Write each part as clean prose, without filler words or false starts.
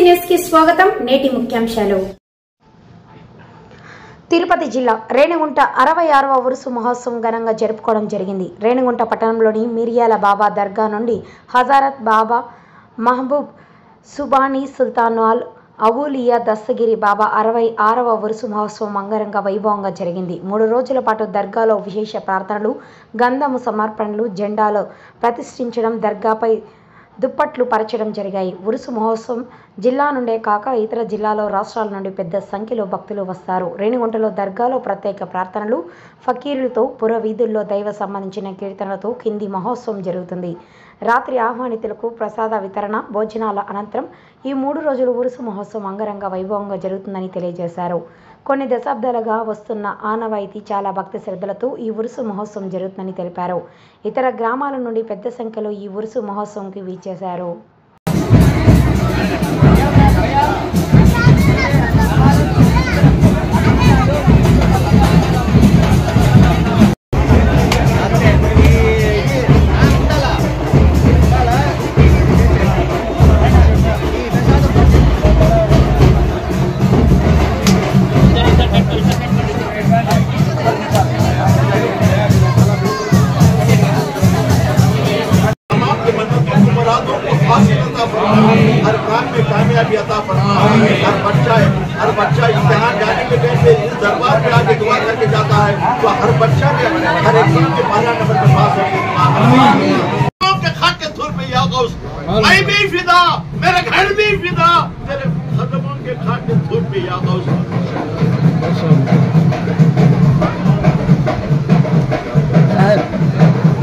News కి స్వాగతం. నేటి ముఖ్యాంశాలు. తిరుపతి జిల్లా రేణిగుంట 66వ ఉరుసు మహోత్సవం ఘనంగా జరుపుకోవడం జరిగింది. రేణిగుంట పట్టణంలోని మిరియాల బాబా దర్గా నుండి హజరత్ బాబా మహబూబ్ సుబానీ సుల్తానాల్ అవులియా దస్తగిరి బాబా 66వ ఉరుసు మహోత్సవం అంగరంగ వైభవంగా జరిగింది. 3 రోజుల పాటు దర్గాలో విశేష ప్రార్థనలు, గంధము సమర్పణలు, జెండాలు ప్రతిష్ఠించడం, దర్గాపై దుప్పట్లు పరచడం జరిగాయి. ఉరుసు మహోత్సవం జిల్లా నుండే కాక ఇతర జిల్లాలో రాష్ట్రాల నుండి పెద్ద సంఖ్యలో భక్తులు వస్తారు. రేణిగుంటలో దర్గాలో ప్రత్యేక ప్రార్థనలు, ఫకీరులతో, పుర వీధుల్లో దైవ సంబంధించిన కీర్తనలతో కింది మహోత్సవం జరుగుతుంది. రాత్రి ఆహ్వానితులకు ప్రసాద వితరణ, భోజనాల అనంతరం ఈ 3 రోజులు ఉరుసు మహోత్సవం అంగరంగ వైభవంగా జరుగుతుందని తెలియజేశారు. కొన్ని దశాబ్దాలుగా వస్తున్న ఆనవాయితీ చాలా భక్తి శ్రద్ధలతో ఈ ఉరుసు మహోత్సవం జరుగుతుందని తెలిపారు. ఇతర గ్రామాల నుండి పెద్ద సంఖ్యలో ఈ ఉరుసు మహోత్సవంకి వీచేశారు. हर काम में कामयाबी अता फरमा। हर बच्चा इम्तिहान जाने के पहले इस दरबार पे आके दुआ करके जाता है तो हर बच्चा के हर एग्जाम में 12 नंबर पे पास होगा। के खाक के थूर पे या गौस मैं भी फिदा, मेरा घर भी फिदा, तेरे खदमों के खाक के थूर पे या गौस।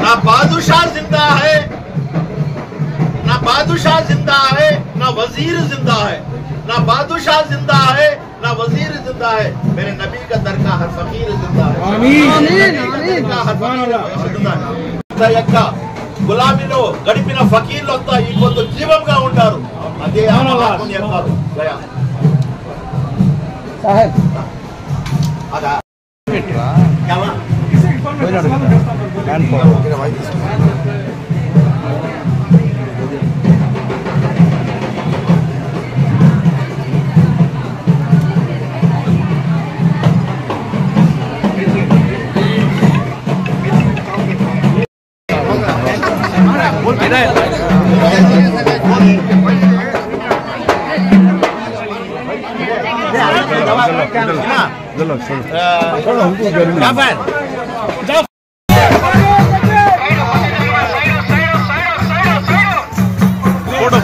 ना बादशाह जिंदा है, ना बादशाह जिंदा है, ना वजीर जिंदा है, ना बादशाह जिंदा है, ना वजीर जिंदा है, मेरे नबी का दरगाह हर फकीर जिंदा है। यक्का గులాబీలో గడిపిన ఫకీర్లంతా ఈ పొద్దు జీవంగా ఉంటారు. అదే ఆత్మని చెప్తారు. అదా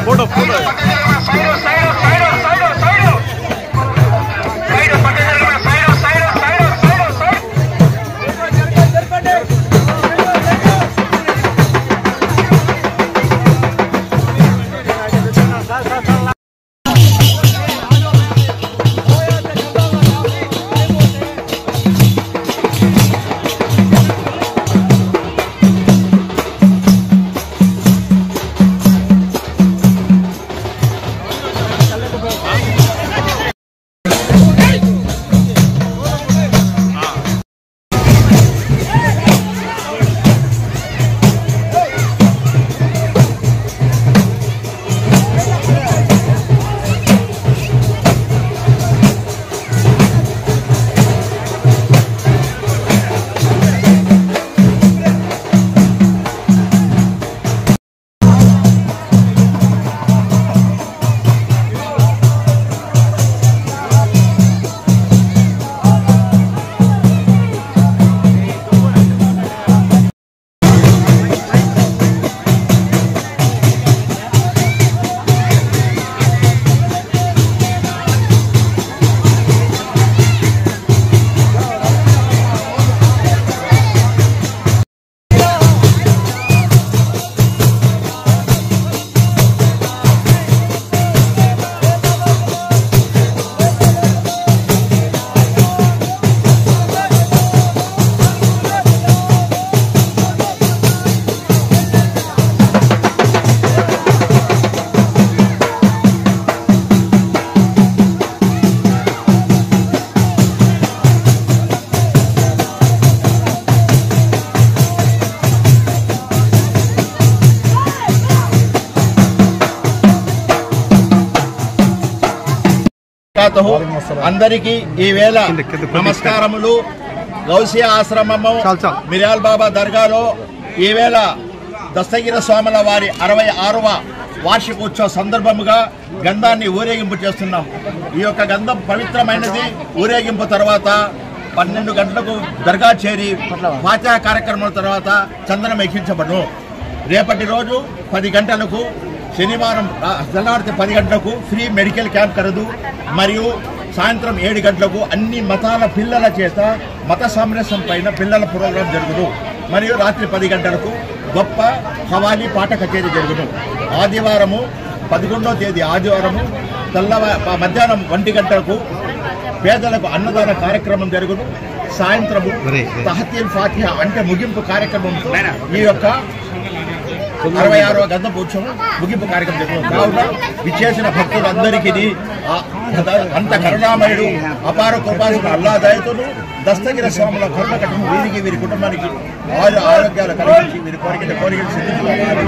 फोटो వబరకాతుహు అందరికీ ఈ వేళ నమస్కారములు। గౌసియా ఆశ్రమము మిర్యాల బాబా దర్గాలో ఈ వేళ దస్తగిరి స్వాముల వారి 66వ వార్షికోత్సవ సందర్భముగా గంధాన్ని ఊరేగింపు చేస్తున్నాం। ఈ యొక్క గంధం పవిత్రమైనది। ఊరేగింపు తర్వాత 12 గంటలకు దర్గా చేరి ఫాతిహా కార్యక్రమం తర్వాత చందనం ఎక్కించబడును। రేపటి రోజు 10 గంటలకు శనివారం తెల్లవారితే 10 గంటలకు ఫ్రీ మెడికల్ క్యాంప్ కలదు। మరియు సాయంత్రం 7 గంటలకు అన్ని మతాల పిల్లల చేత మత సామరస్యం పైన పిల్లల ప్రోగ్రాం జరుగును। మరియు రాత్రి 10 గంటలకు గొప్ప ఖవాలీ పాట కచేరీ జరుగును। ఆదివారము 11వ తేదీ ఆదివారము మధ్యాహ్నం 1 గంటలకు పేదలకు అన్నదాన కార్యక్రమం జరుగును। సాయంత్రము తహతీల్ ఫాతిహా అంటే ముగింపు కార్యక్రమంతో ఈ యొక్క 66వ గంధపు ఉత్సవం ముగింపు కార్యక్రమం జరుగును। కావున విచ్చేసిన భక్తులందరికీ అంత కరుణామయుడు అపార కృపాసుడు అల్లా దయతోను దస్తగిరి స్వాముల కరుణ కట్టము వీరికి వీరి కుటుంబానికి ఆరోగ్యాలు కలిగించి వీరి కోరికలు సిద్ధించాలి।